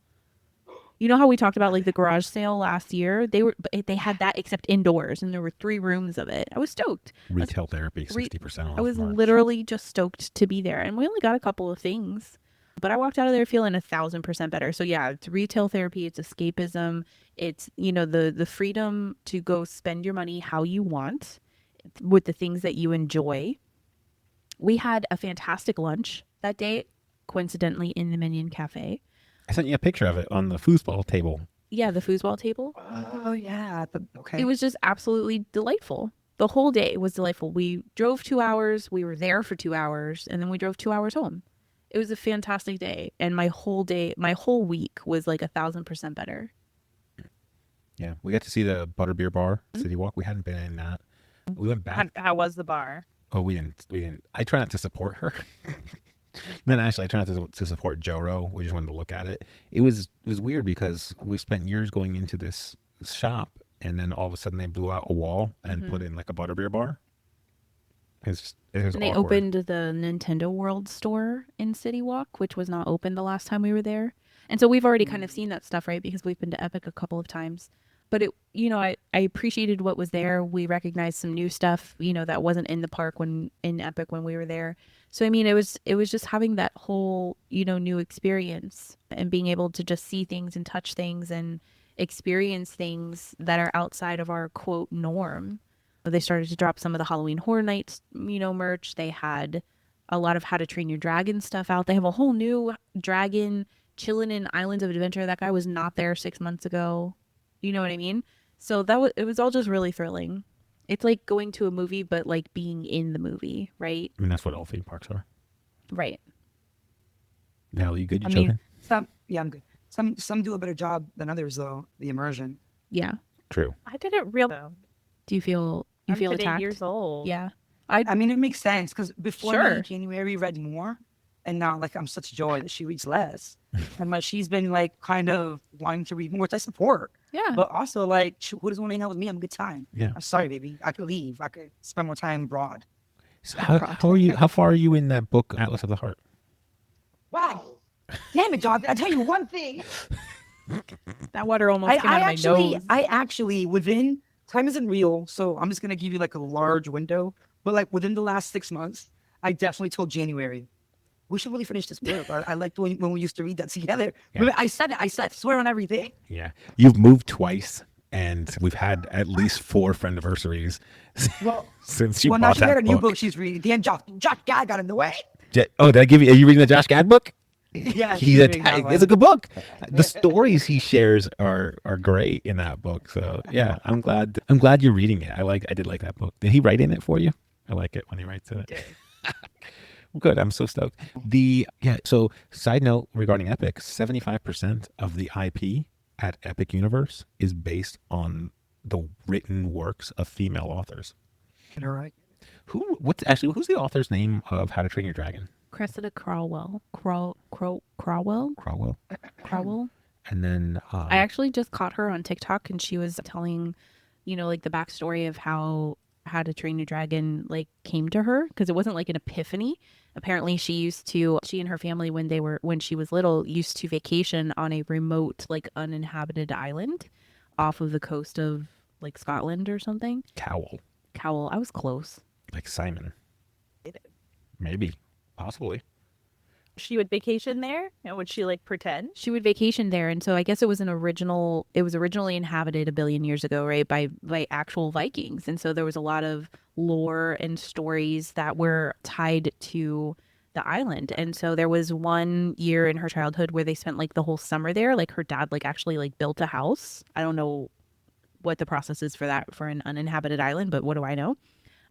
You know how we talked about like the garage sale last year? They had that except indoors, and there were 3 rooms of it. I was stoked. retail therapy 60% off. I was March. literally just stoked to be there, and we only got a couple of things, but I walked out of there feeling 1,000% better. So yeah, it's retail therapy, it's escapism, it's the freedom to go spend your money how you want with the things that you enjoy. We had a fantastic lunch that day, coincidentally in the Minion Cafe. I sent you a picture of it on the foosball table. Yeah, the foosball table. Oh yeah. Okay. It was just absolutely delightful. The whole day was delightful. We drove 2 hours. We were there for 2 hours, and then we drove 2 hours home. It was a fantastic day, and my whole week was like 1,000% better. Yeah, we got to see the Butterbeer Bar City Walk. We hadn't been in that. We went back. How was the bar? Oh, we didn't. I try not to support her. Then actually, I try not to support Joro. We just wanted to look at it. It was weird because we spent years going into this shop, and then all of a sudden they blew out a wall and put in like a Butterbeer Bar. It was And they awkward. opened the Nintendo World store in City Walk, which was not open the last time we were there. And so we've already kind of seen that stuff, right? Because we've been to Epic a couple of times. but it, I appreciated what was there. We recognized some new stuff, that wasn't in the park in Epic when we were there. So, I mean, it was just having that whole, new experience and being able to just see things and touch things and experience things that are outside of our quote norm. They started to drop some of the Halloween Horror Nights, merch. They had a lot of How to Train Your Dragon stuff out. They have a whole new dragon chilling in Islands of Adventure. That guy was not there 6 months ago. You know what I mean? So it was all just really thrilling. It's like going to a movie, but like being in the movie, right? I mean, that's what all theme parks are. Right. Now, you good? You I choking? mean, I'm good. Some do a better job than others, though. The immersion. Yeah. True. I didn't real though. Do you feel I'm feel today attacked? years old. Yeah. I mean, it makes sense because before Sure. me, January read more, and now like I'm such joy that she reads less, and like she's been like kind of wanting to read more, which I support. Yeah. But also like, who doesn't want to hang out with me? I'm a good time. Yeah. I'm sorry, baby. I could leave. I could spend more time abroad. So how are you? How far are you in that book, Atlas of the Heart? Wow. Damn it, John. I tell you one thing. That water almost came out of my nose. I actually within time isn't real, so I'm just gonna give you like a large window. But like within the last 6 months, I definitely told January, we should really finish this book. I liked when we used to read that together. Yeah. Remember, I said it. I said, swear on everything. Yeah. You've moved twice, and we've had at least 4 friendiversaries Well, since you well, now bought she had that a new book. book she's reading. Damn, Josh Gad got in the way. Oh, did I give you? Are you reading the Josh Gad book? Yeah, He's she's reading that one. it's a good book. The stories he shares are great in that book. So yeah, I'm glad you're reading it. I did like that book. Did he write in it for you? I like it when he writes in it. Well, good. I'm so stoked. So side note regarding Epic, 75% of the IP at Epic Universe is based on the written works of female authors. All right. Who's the author's name of How to Train Your Dragon? Cressida Crowell. Crowell. Crowell. And then I actually just caught her on TikTok, and she was telling, like the backstory of how to Train Your Dragon like came to her, because it wasn't like an epiphany. Apparently, she and her family when she was little used to vacation on a remote like uninhabited island off of the coast of like Scotland or something. Cowell, I was close. like Simon. Maybe, possibly. She would vacation there, and would she like pretend? She would vacation there, and so I guess it was originally inhabited a billion years ago, right, by actual Vikings. And so there was a lot of lore and stories that were tied to the island. And so there was one year in her childhood where they spent like the whole summer there. Like her dad like actually like built a house. I don't know what the process is for that for an uninhabited island, but what do I know?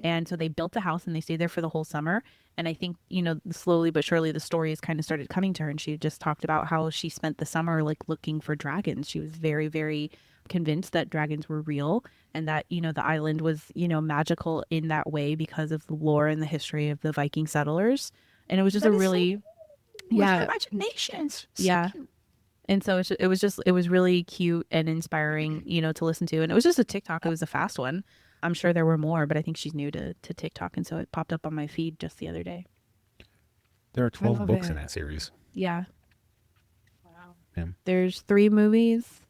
And so they built a house and they stayed there for the whole summer. And I think, slowly but surely the stories kind of started coming to her. And she just talked about how she spent the summer like looking for dragons. She was very, very convinced that dragons were real and that, the island was, magical in that way because of the lore and the history of the Viking settlers. And it was just Imaginations. Yeah. And so it was really cute and inspiring, to listen to. And it was just a TikTok. It was a fast one. I'm sure there were more, but I think she's new to TikTok. And so it popped up on my feed just the other day. There are 12 love books it. in that series. Yeah. Wow. Yeah. There's 3 movies,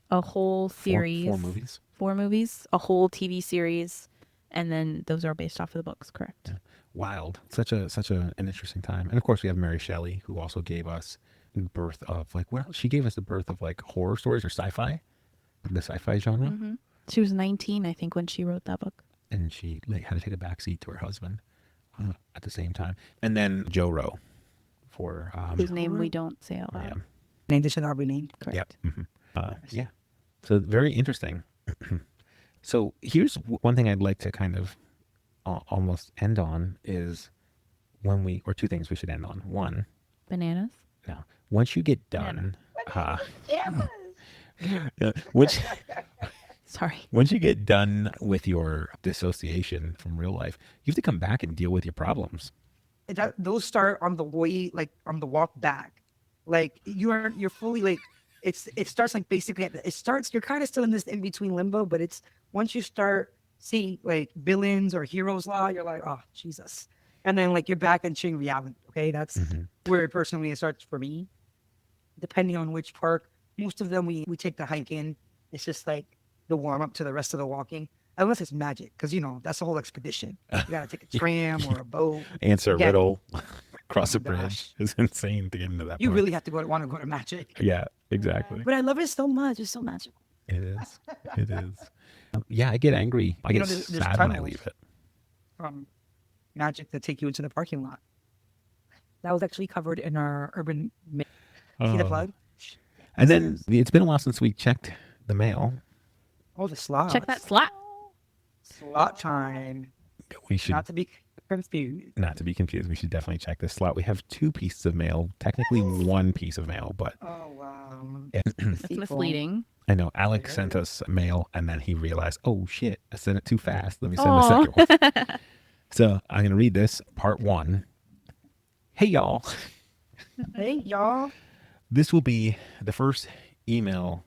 a whole series. 4 movies. 4 movies, a whole TV series. And then those are based off of the books, correct? Yeah. Wild. Such an interesting time. And of course we have Mary Shelley, who also gave us the birth of she gave us the birth of like horror stories or sci-fi, the sci-fi genre. Mm-hmm. She was 19, I think, when she wrote that book. And she had to take a backseat to her husband at the same time. And then Joe Rowe for Whose name we don't say out loud. yeah. Name that should not be named. Correct. Yep. Yeah. So very interesting. So here's one thing I'd like to kind of almost end on is or 2 things we should end on. One, Bananas? now, once you get done, once Sorry. you get done with your dissociation from real life, you have to come back and deal with your problems. Those start on the way, like on the walk back. Like you're fully like, it starts like basically, you're kind of still in this in between limbo, but it's once you start seeing like villains or heroes law, you're like, oh, Jesus. And then like you're back in reality. Okay. That's where personally it starts for me. Depending on which park, most of them we take the hike in. It's just like the warm up to the rest of the walking. Unless it's magic, because that's the whole expedition. You gotta take a tram or a boat. Answer a Yeah. riddle, cross a Oh, bridge. gosh. It's insane to get into that You part. really have to want to go to magic. Yeah, exactly. But I love it so much. It's so magical. It is. It is. Yeah, I get angry. I get there's sad when I tunnels. leave it. Magic that take you into the parking lot. That was actually covered in our urban. See the Oh. plug? And then it's been a while since we checked the mail. Oh, the slots. Check that slot. Slot time. We should Not to be confused. not to be confused. We should definitely check this slot. We have 2 pieces of mail, technically 1 piece of mail, but Oh wow. That's misleading. I know Alex sent us mail and then he realized, oh shit, I sent it too fast. Let me send Aw. the second one. So I'm gonna read this part 1. Hey y'all, Hey y'all. this will be the first email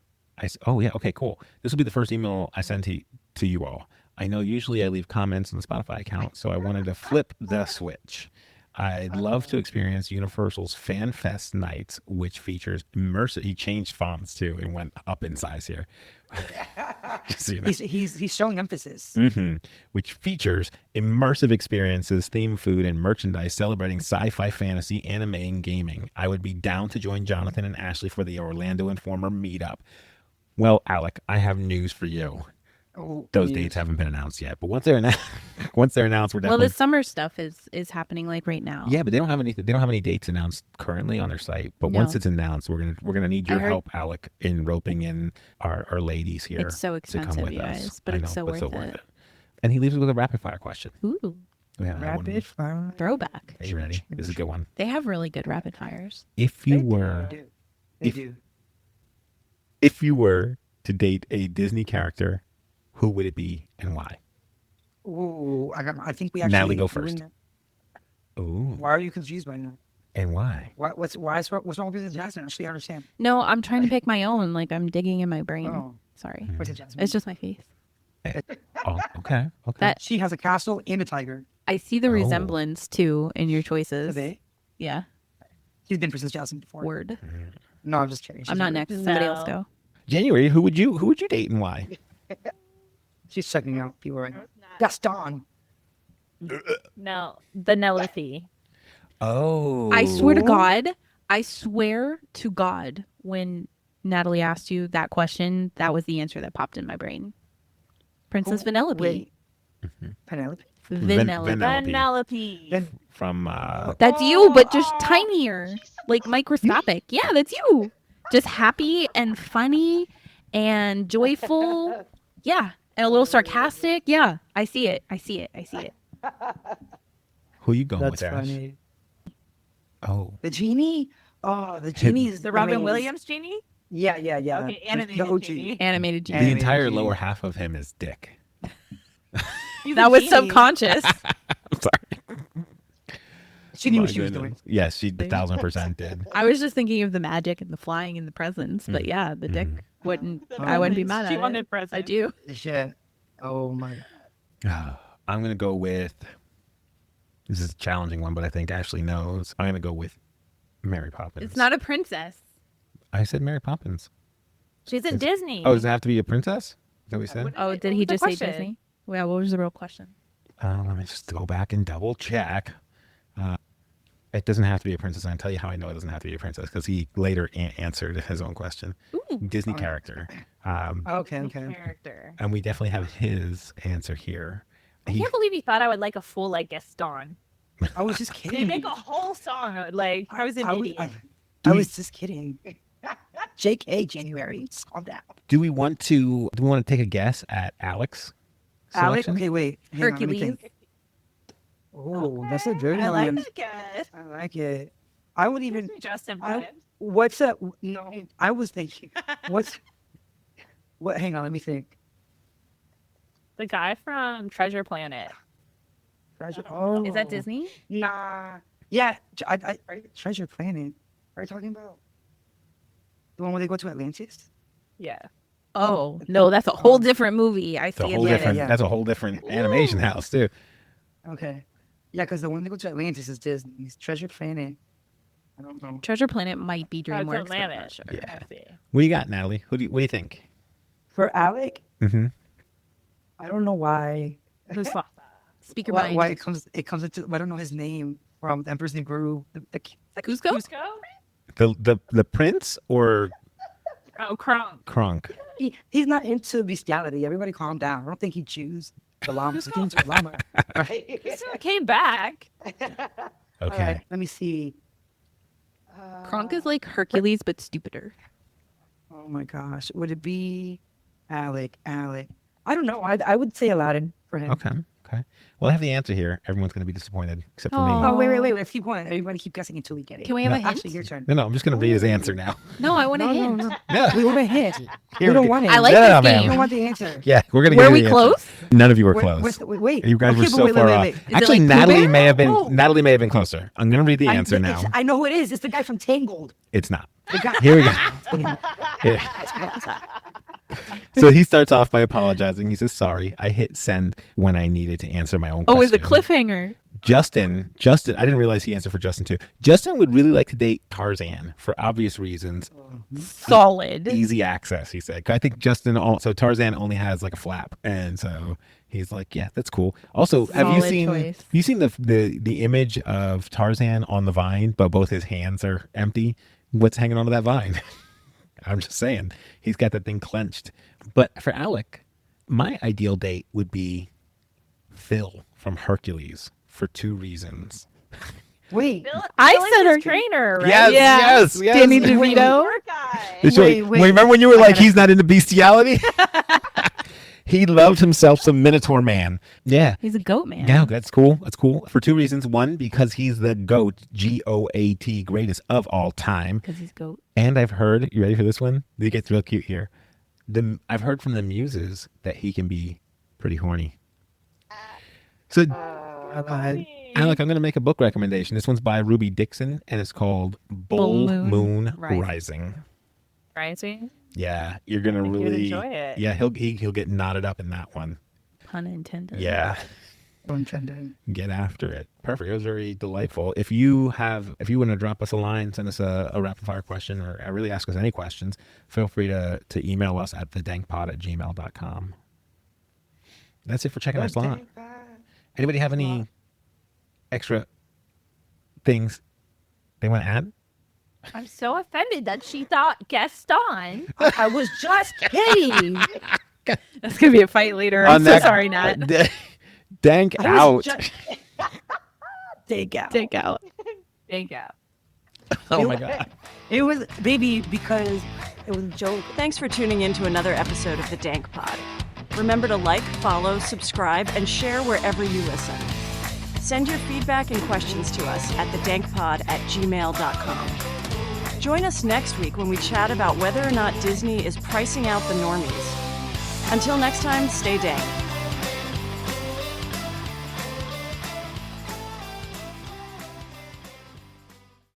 oh yeah, okay, cool. This will be the first email I send to you all. I know usually I leave comments on the Spotify account, so I wanted to flip the switch. I'd love to experience Universal's Fan Fest nights, which features immersive. He changed fonts too and went up in size here. Just so you know. He's showing emphasis. Which features immersive experiences, themed food, and merchandise celebrating sci-fi, fantasy, anime, and gaming. I would be down to join Jonathan and Ashley for the Orlando Informer meetup. Well, Alec, I have news for you. Oh, Those news. dates haven't been announced yet, but once they're announced, we're Well, definitely. the summer stuff is happening like right now. Yeah, but they don't have any dates announced currently on their site. But once No. it's announced, we're gonna need your I heard- help, Alec, in roping in our ladies here. It's so to come expensive, with you us. guys, but I it's know, so worth it. And he leaves us with a rapid fire question. Ooh, Yeah, I wanna- Rapid fire. throwback. Are you ready? This is a good one. They have really good rapid fires. If you were They do. They If- do. if you were to date a Disney character, who would it be and why? Ooh, I think we actually. Natalie, go doing first. that. Ooh, Why are you confused by that? and why? What's wrong with Jasmine? Actually, I understand. No, I'm trying to pick my own. Like I'm digging in my brain. Oh, Sorry, Mm-hmm. what's it, Jasmine? it's just my face. Oh, okay, okay. That She has a castle and a tiger. I see the Oh. resemblance too in your choices. Today. Yeah, She's been Princess Jasmine before. word. No, I'm just kidding. I'm not next. Somebody else go. January, who would you date and why? She's checking out people right now. Gaston. No, Vanellope. Oh, I swear to God, when Natalie asked you that question, that was the answer that popped in my brain. Princess Vanellope. Wait. Penelope. Vanellope. Vanellope. Then from That's you, but just tinier, like microscopic. Yeah, that's you. Just happy and funny and joyful. Yeah, and a little sarcastic. Yeah, I see it. I see it. I see it. who you going that's with, Ash? funny. Oh, The genie. Oh, the genie is The Robin amazing. Williams genie? Yeah. Okay, The animated OG. genie. Animated the genius. Animated entire genie. lower half of him is dick. He's a That was genie. subconscious. I'm sorry. She knew My what she was goodness. doing. Yes, she 1000% did. I was just thinking of the magic and the flying and the presents, but yeah, the dick wouldn't. I wouldn't be mad She at it. wanted presents. I do. Shit. Oh my god. I'm gonna go with. This is a challenging one, but I think Ashley knows. I'm gonna go with Mary Poppins. It's not a princess. I said Mary Poppins. She's in Disney. Oh, does it have to be a princess? Is that what you said? Oh, What did he was the just say question? Disney? Yeah, what was the real question? Let me just go back and double check. It doesn't have to be a princess. I can tell you how I know it doesn't have to be a princess because he later answered his own question. Disney character. Okay. Character. And we definitely have his answer here. I can't believe you thought I would like a fool like Gaston. I was just They kidding. make a whole song. Like, I was an idiot. I was just kidding. JK January. Calm down. Do we want to take a guess at Alex? Alex. selection? Okay, wait. Hang on, let me Hercules. think. Oh, that's a good I like one. that guess. I like it. I would even. Justin I- vibes. What's that? No, I was thinking. What's? What? Hang on, let me think. The guy from Treasure Planet. Treasure. Oh, Is that Disney? Nah. Yeah. Treasure Planet. Are you talking about the one where they go to Atlantis? Yeah. Oh no, that's a whole different movie. I It's a see whole it. different. yeah. That's a whole different animation house too. Okay. Yeah, because the one they go to Atlantis is Disney's Treasure Planet. I don't know. Treasure Planet might be Oh, it's DreamWorks. but I'm Atlantis. not sure. Yeah. I see. What do you got, Natalie? What do you think? For Alec, Mm-hmm. I don't know why. Who's Speak your Why, mind. why it comes into. I don't know his name from The Emperor's New Groove. Cusco? The prince or Oh, Kronk. Kronk? He's not into bestiality. Everybody calm down. I don't think he chews the llama. He chews the llama. Right? He still came back. Okay. All right, let me see. Kronk is like Hercules, but stupider. Oh my gosh. Would it be Alec? I don't know. I would say Aladdin for him. Okay. Well, I have the answer here. Everyone's going to be disappointed except for me. Aw. Oh, wait. Let's keep going. Everybody keep guessing until we get it. Can we have a hint? Actually, your turn. No, I'm just going to read his answer now. No, I want a hint. No. Yeah. We want a hint. Here We we don't go. want it. I like No, this ma'am. We game. don't want the answer. Yeah, we're going to Were give we you the answer. close? None of you were Wait, close. wait. You guys Okay, were but so wait, far wait, off. wait. Is it Actually, like Natalie Pooh may have been Oh. Natalie may have been closer. I'm going to read the answer now. I know who it is. It's the guy from Tangled. It's not. The guy. Here we go. Here. So he starts off by apologizing. He says, "Sorry, I hit send when I needed to answer my own Oh, question." it's a cliffhanger. Justin, I didn't realize he answered for Justin too. Justin would really like to date Tarzan for obvious reasons. Solid. Easy access, he said. I think Justin so Tarzan only has like a flap, and so he's like, yeah, that's cool. Also, have you Solid seen choice. the image of Tarzan on the vine, but both his hands are empty? What's hanging onto that vine? I'm just saying, he's got that thing clenched. But for Alec, my ideal date would be Phil from Hercules for 2 reasons. Wait. I Phil is said his her- trainer, right? Yes. Danny DeVito. Poor guy. Wait. Remember when you were like, he's not into bestiality? He loved himself some Minotaur man. Yeah. He's a goat man. Yeah, that's cool. That's cool. For 2 reasons. One, because he's the GOAT, GOAT, greatest of all time. Because he's goat. And I've heard, you ready for this one? It gets real cute here. I've heard from the muses that he can be pretty horny. So, Alec, I'm going to make a book recommendation. This one's by Ruby Dixon, and it's called Bull Moon Rising. Rising. Yeah, you're going to think you'd really enjoy it. Yeah, he'll get knotted up in that one. Pun intended. Yeah. Intended. Get after it. Perfect. It was very delightful. If you want to drop us a line, send us a rapid fire question, or really ask us any questions, feel free to email us at thedankpod@gmail.com. That's it for checking our slot. Anybody have any extra things they want to add? I'm so offended that she thought Gaston. I was just kidding. That's going to be a fight later. I'm so sorry, Nat. Dank I was out. just- Take out. Take out. Thank you. Oh my God. It was, baby, because it was a joke. Thanks for tuning in to another episode of the DANK Pod. Remember to like, follow, subscribe, and share wherever you listen. Send your feedback and questions to us at thedankpod@gmail.com. Join us next week when we chat about whether or not Disney is pricing out the normies. Until next time, stay dank.